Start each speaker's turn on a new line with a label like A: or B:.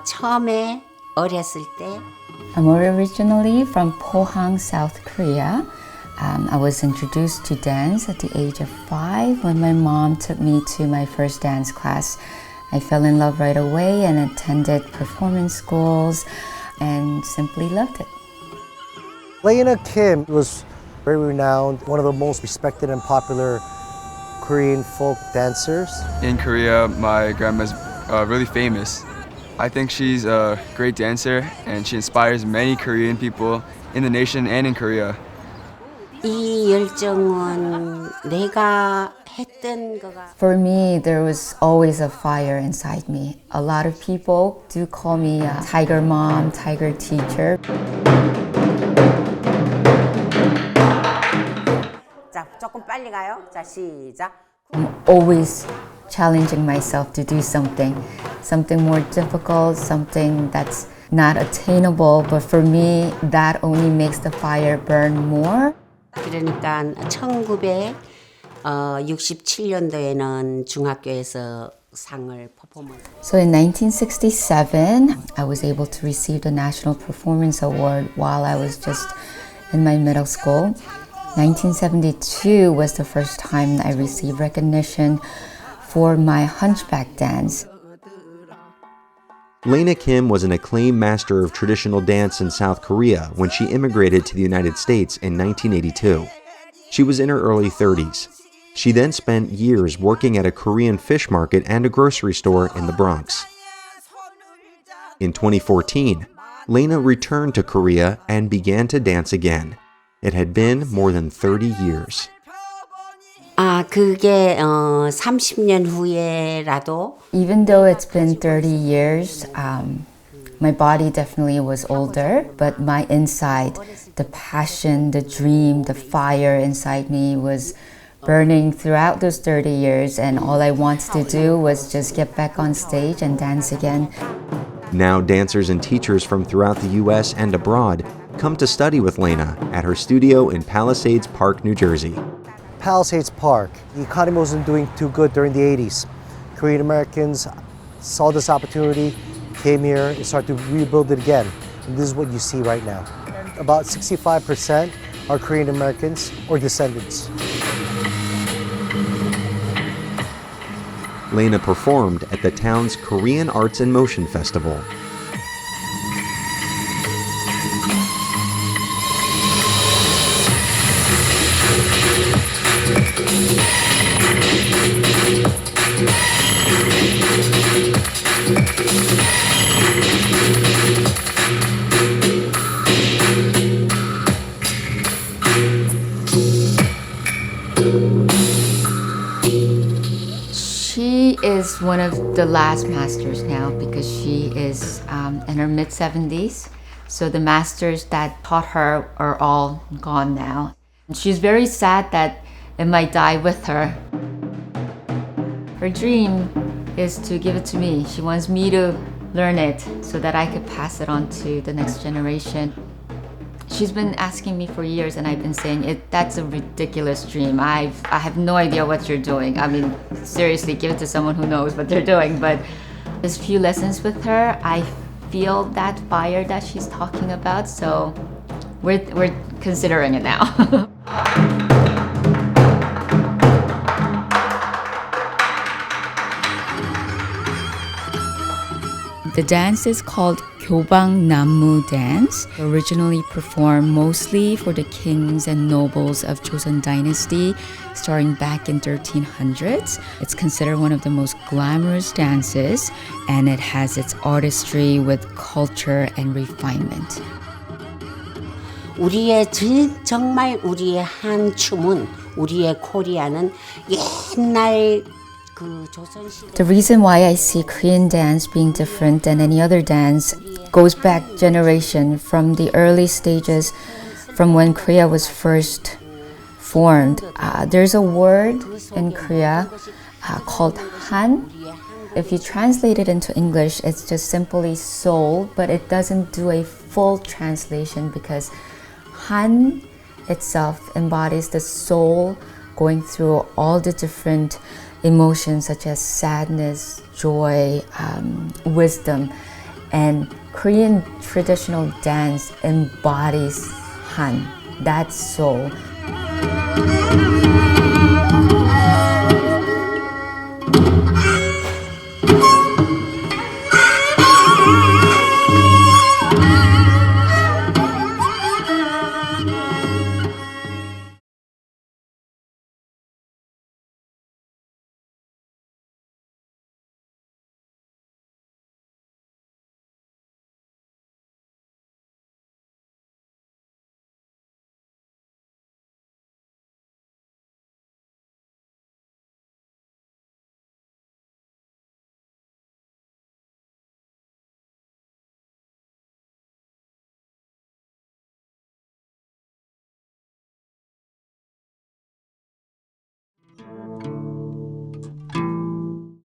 A: 처음에 어렸을 때
B: I'm originally from Pohang, South Korea. I was introduced to dance at the age of 5 when my mom took me to my first dance class. I fell in love right away and attended performance schools and simply loved it.
C: Lena Kim was very renowned, one of the most respected and popular Korean folk dancers.
D: In Korea, my grandma's really famous. I think she's a great dancer and she inspires many Korean people in the nation and in Korea.
A: 이 열정은 내가 했던 거가
B: For me, there was always a fire inside me. A lot of people do call me a tiger mom, tiger teacher.
A: 자, 조금 빨리 가요. 자, 시작.
B: I'm always challenging myself to do something more difficult, something that's not attainable. But for me, that only makes the fire burn more.
A: 그러니까 1967년도에는 중학교에서 상을 퍼포먼스.
B: So in 1967, I was able to receive the National Performance Award while I was just in my middle school. 1972 was the first time I received recognition for my hunchback dance.
E: Lena Kim was an acclaimed master of traditional dance in South Korea when she immigrated to the United States in 1982. She was in her early 30s. She then spent years working at a Korean fish market and a grocery store in the Bronx. In 2014, Lena returned to Korea and began to dance again. It had been more than 30 years.
A: 그게 30년 후에라도
B: Even though it's been 30 years, my body definitely was older, but my inside, the passion, the dream, the fire inside me was burning throughout those 30 years, and all I wanted to do was just get back on stage and dance again.
E: Now dancers and teachers from throughout the U.S. and abroad come to study with Lena at her studio in Palisades Park, New Jersey.
C: Palisades Park. The economy wasn't doing too good during the 80s. Korean Americans saw this opportunity, came here, and started to rebuild it again. And this is what you see right now. About 65% are Korean Americans or descendants.
E: Lena performed at the town's Korean Arts and Motion Festival.
B: She is one of the last masters now because she is in her mid-70s. So the masters that taught her are all gone now. She's very sad that it might die with her. Her dream is to give it to me. She wants me to learn it so that I could pass it on to the next generation. She's been asking me for years and I've been saying, that's a ridiculous dream. I have no idea what you're doing. I mean, seriously, give it to someone who knows what they're doing. But there's a few lessons with her. I feel that fire that she's talking about. So we're considering it now. The dance is called Gyobang Nammu dance, originally performed mostly for the kings and nobles of Joseon dynasty, starting back in 1300s. It's considered one of the most glamorous dances, and it has its artistry with culture and refinement.
A: 정말 우리의 한 춤은 우리의 코리아는 옛날
B: The reason why I see Korean dance being different than any other dance goes back generation from the early stages from when Korea was first formed. There's a word in Korea called Han. If you translate it into English, it's just simply soul, but it doesn't do a full translation because Han itself embodies the soul going through all the different emotions such as sadness, joy, wisdom. And Korean traditional dance embodies Han, that soul.